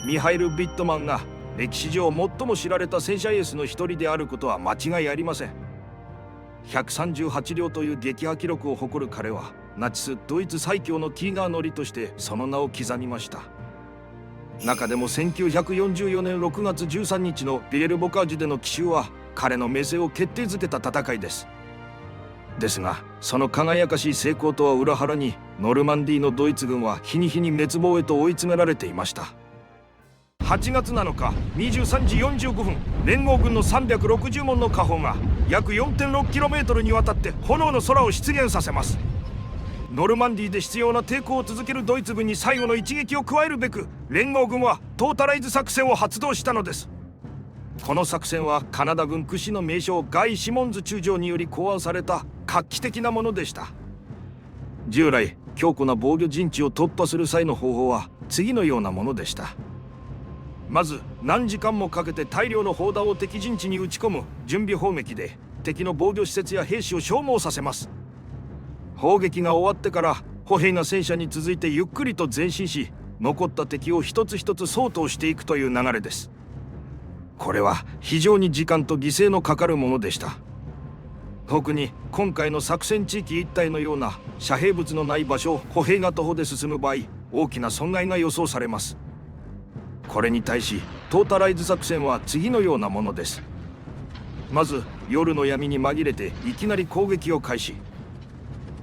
ミハイル・ビットマンが歴史上最も知られた戦車エースの一人であることは間違いありません。138両という撃破記録を誇る彼はナチスドイツ最強のキーガー乗りとしてその名を刻みました。中でも1944年6月13日のビエルボカージュでの奇襲は彼の名声を決定づけた戦いです。ですがその輝かしい成功とは裏腹にノルマンディーのドイツ軍は日に日に滅亡へと追い詰められていました。8月7日23時45分、連合軍の360門の火砲が約 4.6km にわたって炎の空を出現させます。ノルマンディーで執拗な抵抗を続けるドイツ軍に最後の一撃を加えるべく連合軍はトータライズ作戦を発動したのです。この作戦はカナダ軍屈指の名将ガイ・シモンズ中将により考案された画期的なものでした。従来強固な防御陣地を突破する際の方法は次のようなものでした。まず何時間もかけて大量の砲弾を敵陣地に撃ち込む準備砲撃で敵の防御施設や兵士を消耗させます。砲撃が終わってから歩兵が戦車に続いてゆっくりと前進し、残った敵を一つ一つ掃討していくという流れです。これは非常に時間と犠牲のかかるものでした。特に今回の作戦地域一帯のような遮蔽物のない場所を歩兵が徒歩で進む場合、大きな損害が予想されます。これに対しトータライズ作戦は次のようなものです。まず夜の闇に紛れていきなり攻撃を開始。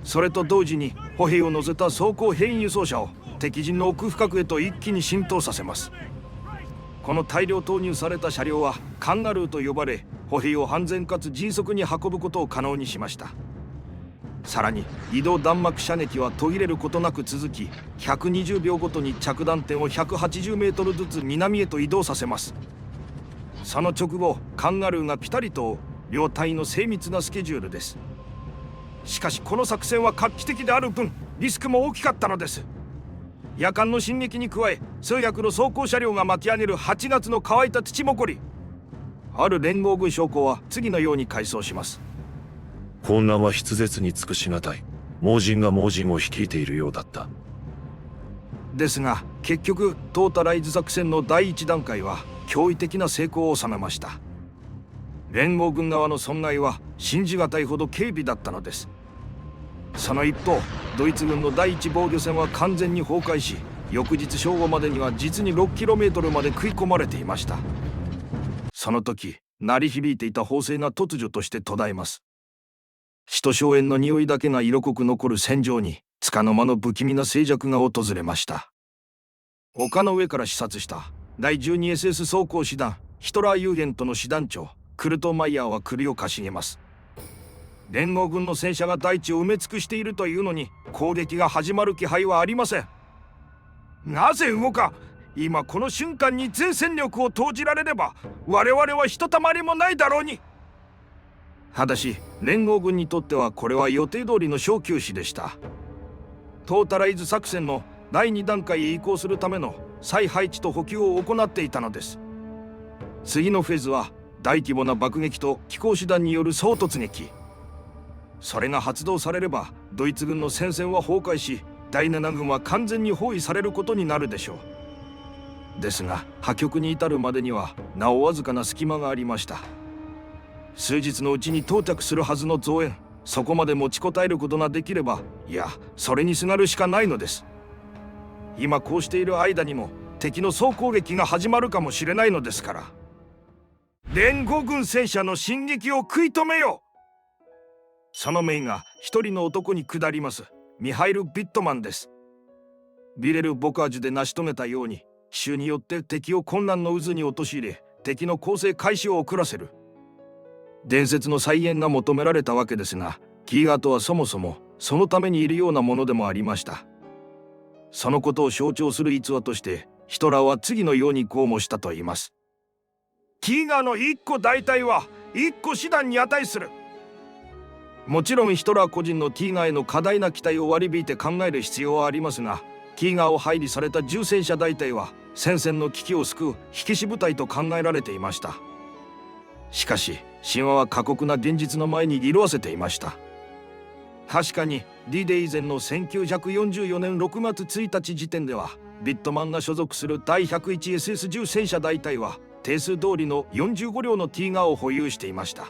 それと同時に歩兵を乗せた装甲兵員輸送車を敵陣の奥深くへと一気に浸透させます。この大量投入された車両はカンガルーと呼ばれ、歩兵を安全かつ迅速に運ぶことを可能にしました。さらに移動弾幕射撃は途切れることなく続き、120秒ごとに着弾点を180メートルずつ南へと移動させます。その直後カンガルーがピタリと両隊の精密なスケジュールです。しかしこの作戦は画期的である分リスクも大きかったのです。夜間の進撃に加え数百の装甲車両が巻き上げる8月の乾いた土ぼこり。ある連合軍将校は次のように回想します。混乱は筆舌に尽くしがたい。盲人が盲人を率いているようだった。ですが結局トータライズ作戦の第一段階は驚異的な成功を収めました。連合軍側の損害は信じがたいほど軽微だったのです。その一方ドイツ軍の第一防御線は完全に崩壊し、翌日正午までには実に 6km まで食い込まれていました。その時鳴り響いていた砲声が突如として途絶えます。死と硝煙の匂いだけが色濃く残る戦場に束の間の不気味な静寂が訪れました。丘の上から視察した第 12SS 装甲師団ヒトラーユーゲントの師団長クルト・マイヤーは首をかしげます。連合軍の戦車が大地を埋め尽くしているというのに攻撃が始まる気配はありません。なぜ動か今この瞬間に全戦力を投じられれば我々はひとたまりもないだろうに。ただし連合軍にとってはこれは予定通りの小休止でした。トータライズ作戦の第2段階へ移行するための再配置と補給を行っていたのです。次のフェーズは大規模な爆撃と機甲師団による総突撃。それが発動されればドイツ軍の戦線は崩壊し、第7軍は完全に包囲されることになるでしょう。ですが破局に至るまでにはなおわずかな隙間がありました。数日のうちに到着するはずの増援、そこまで持ちこたえることができれば、いやそれにすがるしかないのです。今こうしている間にも敵の総攻撃が始まるかもしれないのですから、連合軍戦車の進撃を食い止めよう。その命が一人の男に下ります。ミハイル・ビットマンです。ビレル・ボカージュで成し遂げたように奇襲によって敵を混乱の渦に陥れ、敵の攻勢開始を遅らせる伝説の再現が求められたわけですが、キーガーとはそもそもそのためにいるようなものでもありました。そのことを象徴する逸話としてヒトラーは次のようにこうもしたと言います。キーガーの一個大隊は一個師団に値する。もちろんヒトラー個人のキーガーへの過大な期待を割り引いて考える必要はありますが、キーガーを配備された重戦車大隊は戦線の危機を救う火消し部隊と考えられていました。しかし神話は過酷な現実の前に色あせていました。確かに D デー以前の1944年6月1日時点ではビットマンが所属する第 101SS 戦車大隊は定数通りの45両のティーガーを保有していました。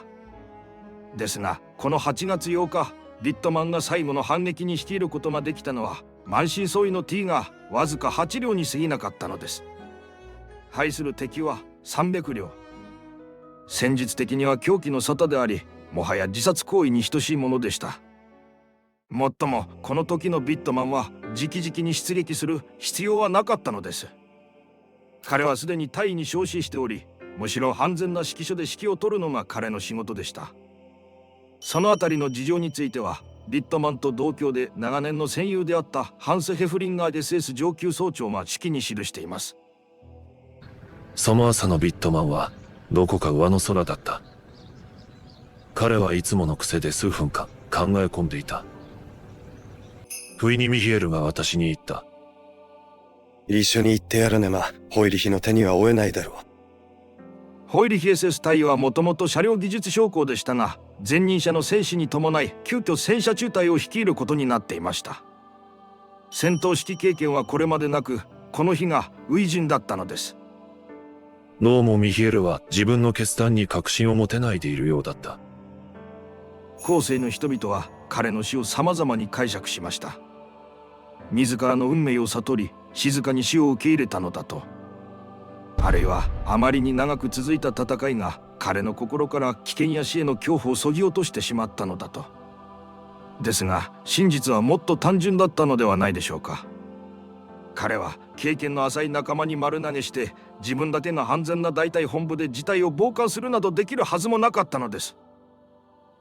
ですがこの8月8日、ビットマンが最後の反撃に率いることができたのは満身創痍のティーガーわずか8両に過ぎなかったのです。対する敵は300両。戦術的には狂気の沙汰であり、もはや自殺行為に等しいものでした。もっともこの時のビットマンは直々に出撃する必要はなかったのです。彼はすでに大尉に昇進しており、むしろ安全な指揮所で指揮を執るのが彼の仕事でした。そのあたりの事情についてはビットマンと同郷で長年の戦友であったハンス・ヘフリンガー SS 上級総長が手記に記しています。その朝のビットマンはどこか上の空だった。彼はいつもの癖で数分間考え込んでいた。不意にミヒエルが私に言った。一緒に行ってやらねばホイリヒの手には負えないだろう。ホイリヒ SS 隊はもともと車両技術将校でしたが、前任者の戦死に伴い急遽戦車中隊を率いることになっていました。戦闘指揮経験はこれまでなく、この日が初陣だったのです。どうもミヒエルは自分の決断に確信を持てないでいるようだった。後世の人々は彼の死を様々に解釈しました。自らの運命を悟り静かに死を受け入れたのだと。あるいはあまりに長く続いた戦いが彼の心から危険や死への恐怖をそぎ落としてしまったのだと。ですが真実はもっと単純だったのではないでしょうか。彼は経験の浅い仲間に丸投げして自分だけが安全な大隊本部で事態を傍観するなどできるはずもなかったのです。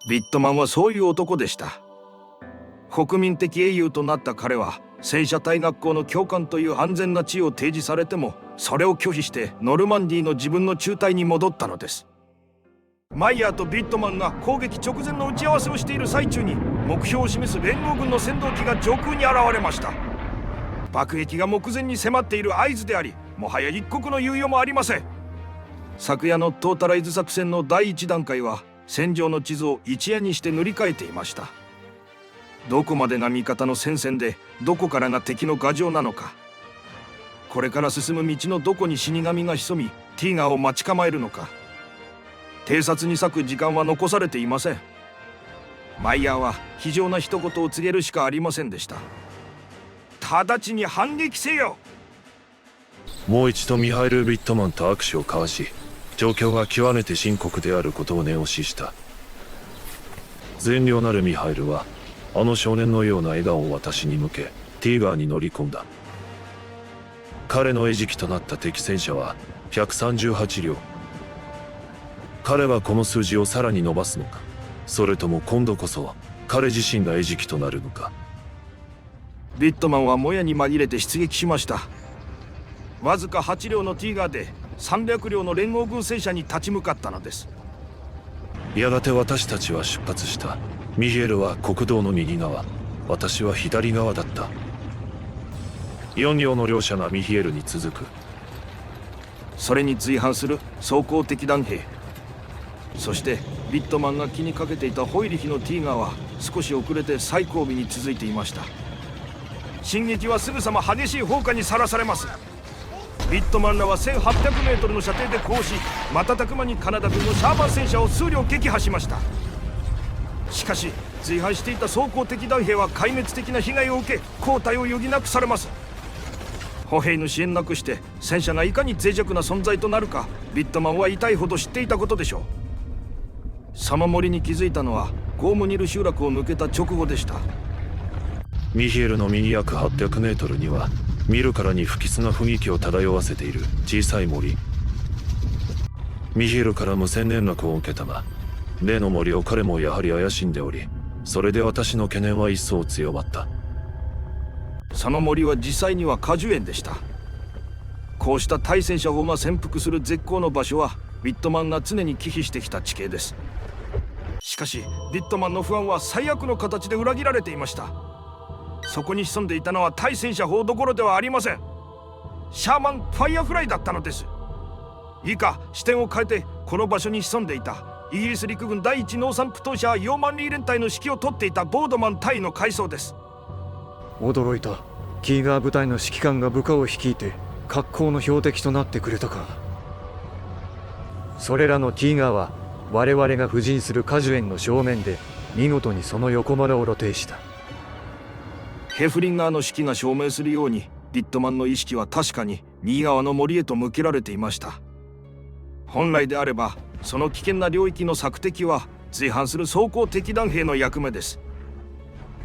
ビットマンはそういう男でした。国民的英雄となった彼は戦車隊学校の教官という安全な地位を提示されてもそれを拒否してノルマンディーの自分の中隊に戻ったのです。マイヤーとビットマンが攻撃直前の打ち合わせをしている最中に目標を示す連合軍の戦闘機が上空に現れました。爆撃が目前に迫っている合図であり、もはや一刻の猶予もありません。昨夜のトータライズ作戦の第一段階は戦場の地図を一夜にして塗り替えていました。どこまでが味方の戦線でどこからが敵の牙城なのか、これから進む道のどこに死神が潜みティーガーを待ち構えるのか、偵察に割く時間は残されていません。マイヤーは非常な一言を告げるしかありませんでした。直ちに反撃せよ。もう一度ミハイル・ビットマンと握手を交わし、状況が極めて深刻であることを念押しした。善良なるミハイルはあの少年のような笑顔を私に向けティーガーに乗り込んだ。彼の餌食となった敵戦車は138両。彼はこの数字をさらに伸ばすのか、それとも今度こそ彼自身が餌食となるのか。ビットマンはもやに紛れて出撃しました。わずか8両のティーガーで300両の連合軍戦車に立ち向かったのです。やがて私たちは出発した。ミヒエルは国道の右側、私は左側だった。4両の両者がミヒエルに続く。それに随伴する装甲敵弾兵、そしてビットマンが気にかけていたホイリヒのティーガーは少し遅れて最後尾に続いていました。進撃はすぐさま激しい砲火にさらされます。ビットマンらは 1800 メートルの射程でこうし、瞬く間にカナダ軍のシャーマン戦車を数両撃破しました。しかし随伴していた装甲敵弾兵は壊滅的な被害を受け、後退を余儀なくされます。歩兵の支援なくして戦車がいかに脆弱な存在となるか、ビットマンは痛いほど知っていたことでしょう。その森に気づいたのはゴームニル集落を抜けた直後でした。ミヒエルの右約800メートルには見るからに不吉な雰囲気を漂わせている小さい森。ミヒエルから無線連絡を受けたが、例の森を彼もやはり怪しんでおり、それで私の懸念は一層強まった。その森は実際には果樹園でした。こうした対戦車砲が潜伏する絶好の場所はビットマンが常に忌避してきた地形です。しかしビットマンの不安は最悪の形で裏切られていました。そこに潜んでいたのは対戦車砲どころではありません。シャーマンファイアフライだったのです。いいか、視点を変えてこの場所に潜んでいたイギリス陸軍第一農産プトーシャヨーマンリー連隊の指揮を執っていたボードマン隊の階装です。驚いた。ティーガー部隊の指揮官が部下を率いて格好の標的となってくれたか。それらのティーガーは我々が布陣する果樹園の正面で見事にその横腹を露呈した。ヘフリンガーの指揮が証明するように、ビットマンの意識は確かに右側の森へと向けられていました。本来であればその危険な領域の索敵は随伴する装甲敵弾兵の役目です。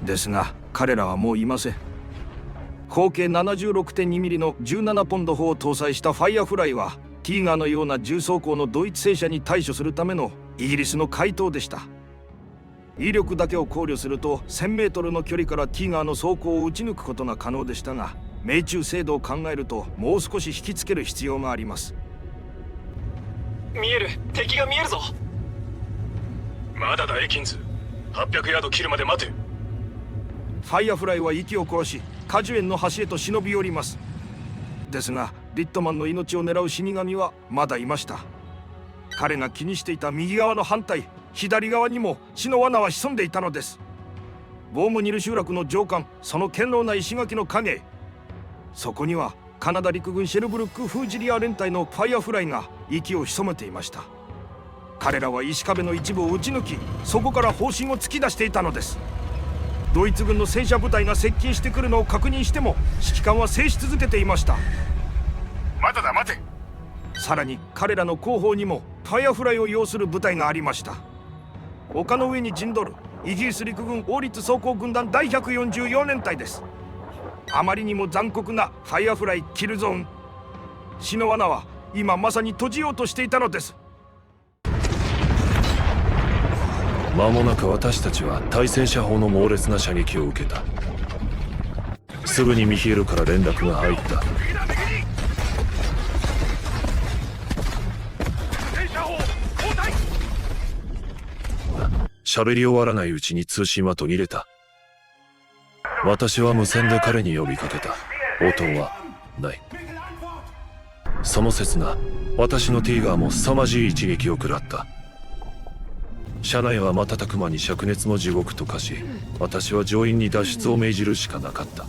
ですが彼らはもういません。口径 76.2 ミリの17ポンド砲を搭載したファイアフライはティーガーのような重装甲のドイツ製車に対処するためのイギリスの回答でした。威力だけを考慮すると1000メートルの距離からティーガーの装甲を撃ち抜くことが可能でしたが、命中精度を考えるともう少し引きつける必要があります。見える、敵が見えるぞ。まだだエキンズ。800ヤード切るまで待て。ファイアフライは息を殺し果樹園の端へと忍び寄ります。ですがリットマンの命を狙う死神はまだいました。彼が気にしていた右側の反対左側にも血の罠は潜んでいたのです。ボームニル集落の上官、その堅牢な石垣の影、そこにはカナダ陸軍シェルブルック・フージリア連隊のファイアフライが息を潜めていました。彼らは石壁の一部を撃ち抜き、そこから砲身を突き出していたのです。ドイツ軍の戦車部隊が接近してくるのを確認しても指揮官は制し続けていました。まだだ待て。さらに彼らの後方にもファイアフライを擁する部隊がありました。丘の上に陣取るイギリス陸軍王立装甲軍団第144連隊です。あまりにも残酷なファイアフライキルゾーン。死の罠は今まさに閉じようとしていたのです。間もなく私たちは対戦車砲の猛烈な射撃を受けた。すぐにミヒエルから連絡が入った。喋り終わらないうちに通信は途切れた。私は無線で彼に呼びかけた。応答はない。その刹那、私のティーガーも凄まじい一撃を食らった。車内は瞬く間に灼熱の地獄と化し、私は乗員に脱出を命じるしかなかった。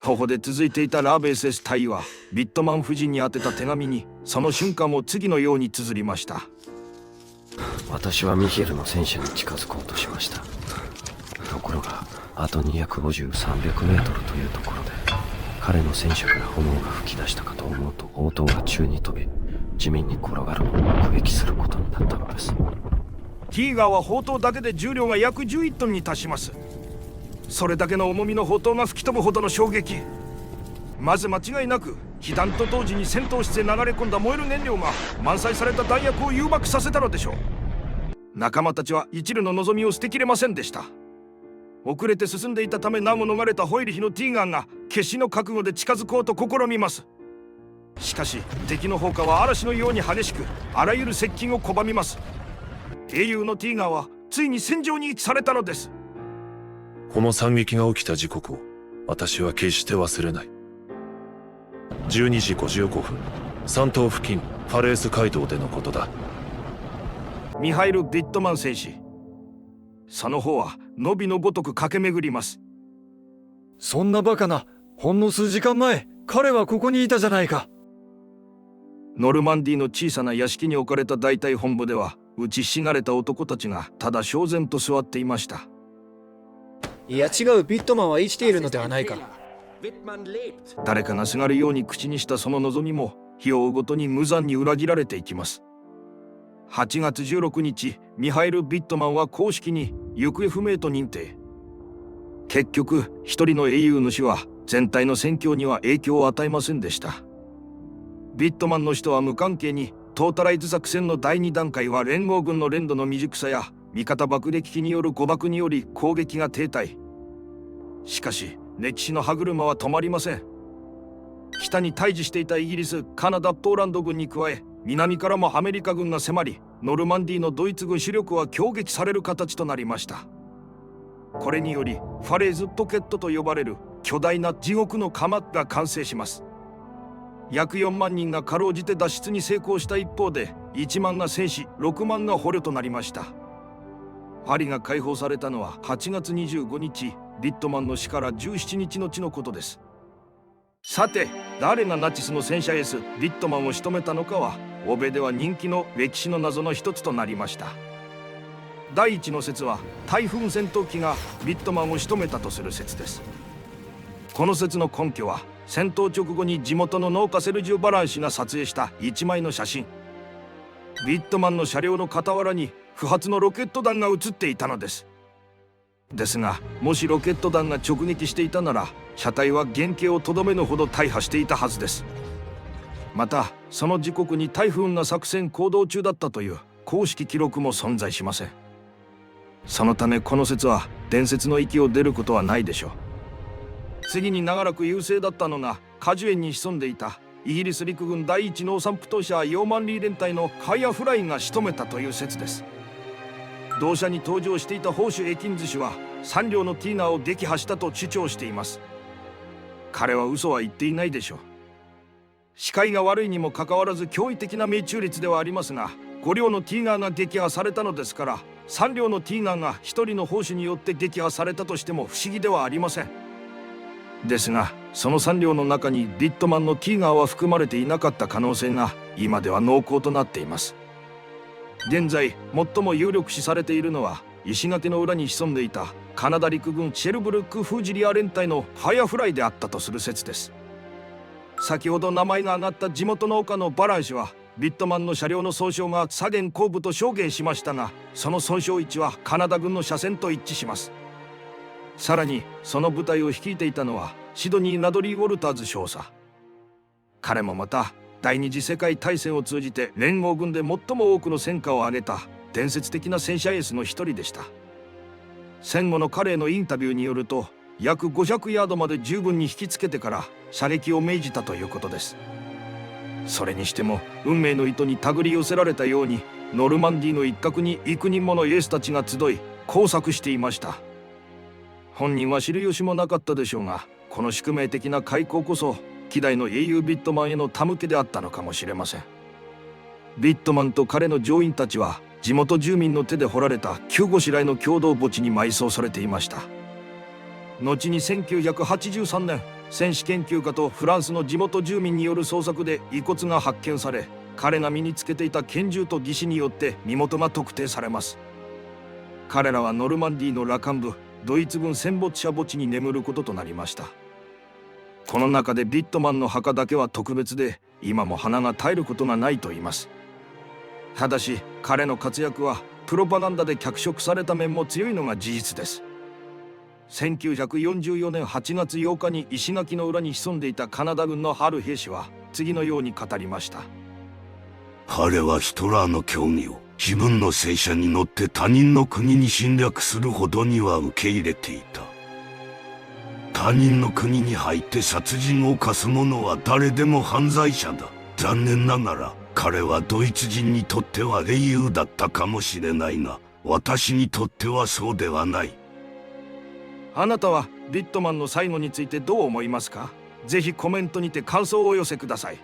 頬で続いていたラーベーセス大尉はビットマン夫人に宛てた手紙にその瞬間を次のように綴りました。私はミヒエルの戦車に近づこうとしました。ところがあと250、300メートルというところで彼の戦車から炎が吹き出したかと思うと応答が宙に飛び地面に転がるのを目撃することになったのです。ティーガーは砲塔だけで重量が約11トンに達します。それだけの重みの砲塔が吹き飛ぶほどの衝撃。まず間違いなく被弾と同時に戦闘室へ流れ込んだ燃える燃料が満載された弾薬を誘爆させたのでしょう。仲間たちは一縷の望みを捨てきれませんでした。遅れて進んでいたため難を逃れたホイリヒのティーガーが決死の覚悟で近づこうと試みます。しかし敵の砲火は嵐のように激しくあらゆる接近を拒みます。英雄のティーガーはついに戦場に位置されたのです。この惨劇が起きた時刻を私は決して忘れない。12時55分、山東付近ファレース街道でのことだ。ミハイル・ビットマン戦士、その方はのびのごとく駆け巡ります。そんなバカな。ほんの数時間前彼はここにいたじゃないか。ノルマンディーの小さな屋敷に置かれた大隊本部では打ちひしがれた男たちがただ焦然と座っていました。いや違う、ビットマンは生きているのではないか。誰かがすがるように口にしたその望みも日を追うごとに無残に裏切られていきます。8月16日、ミハイル・ビットマンは公式に行方不明と認定。結局一人の英雄主は全体の戦況には影響を与えませんでした。ビットマンの死とは無関係にトータライズ作戦の第2段階は連合軍の連度の未熟さや味方爆撃機による誤爆により攻撃が停滞。しかし歴史の歯車は止まりません。北に対峙していたイギリス、カナダ、ポーランド軍に加え南からもアメリカ軍が迫り、ノルマンディーのドイツ軍主力は攻撃される形となりました。これによりファレーズポケットと呼ばれる巨大な地獄の釜が完成します。約4万人がかろうじて脱出に成功した一方で1万が戦死、6万が捕虜となりました。パリが解放されたのは8月25日、ビットマンの死から17日後のことです。さて、誰がナチスの戦車エースビットマンを仕留めたのかは欧米では人気の歴史の謎の一つとなりました。第一の説はタイフーン戦闘機がビットマンを仕留めたとする説です。この説の根拠は戦闘直後に地元の農家セルジオ・バラン氏が撮影した1枚の写真。ビットマンの車両の傍らに不発のロケット弾が写っていたのです。ですが、もしロケット弾が直撃していたなら車体は原型をとどめぬほど大破していたはずです。またその時刻にタイフーンが作戦行動中だったという公式記録も存在しません。そのためこの説は伝説の域を出ることはないでしょう。次に長らく優勢だったのが果樹園に潜んでいたイギリス陸軍第一農産プト社ヨーマンリー連隊のファイアフライが仕留めたという説です。同社に登場していたホーシュ・エキンズ氏は3両のティーガーを撃破したと主張しています。彼は嘘は言っていないでしょう。視界が悪いにもかかわらず驚異的な命中率ではありますが、5両のティーガーが撃破されたのですから、3両のティーガーが1人の砲手によって撃破されたとしても不思議ではありません。ですがその3両の中にビットマンのティーガーは含まれていなかった可能性が今では濃厚となっています。現在最も有力視されているのは石垣の裏に潜んでいたカナダ陸軍シェルブルック・フージリア連隊のファイアフライであったとする説です。先ほど名前が挙がった地元農家のバラン氏はビットマンの車両の損傷が左舷後部と証言しましたが、その損傷位置はカナダ軍の車線と一致します。さらにその部隊を率いていたのはシドニー・ナドリー・ウォルターズ少佐。彼もまた第二次世界大戦を通じて連合軍で最も多くの戦果を挙げた伝説的な戦車エースの一人でした。戦後の彼へのインタビューによると、約500ヤードまで十分に引きつけてから射撃を命じたということです。それにしても運命の糸に手繰り寄せられたようにノルマンディーの一角に幾人ものエースたちが集い工作していました。本人は知る由もなかったでしょうが、この宿命的な開口こそ希代の英雄ビットマンへの手向けであったのかもしれません。ビットマンと彼の乗員たちは地元住民の手で掘られた急ごしらえの共同墓地に埋葬されていました。後に1983年、戦士研究家とフランスの地元住民による捜索で遺骨が発見され、彼が身につけていた拳銃と義手によって身元が特定されます。彼らはノルマンディーの羅漢部ドイツ軍戦没者墓地に眠ることとなりました。この中でビットマンの墓だけは特別で、今も花が絶えることがないと言います。ただし彼の活躍はプロパガンダで脚色された面も強いのが事実です。1944年8月8日に石垣の裏に潜んでいたカナダ軍のある兵士は次のように語りました。彼はヒトラーの教義を自分の戦車に乗って他人の国に侵略するほどには受け入れていた。他人の国に入って殺人を犯す者は誰でも犯罪者だ。残念ながら彼はドイツ人にとっては英雄だったかもしれないが、私にとってはそうではない。あなたはビットマンの最後についてどう思いますか？ぜひコメントにて感想をお寄せください。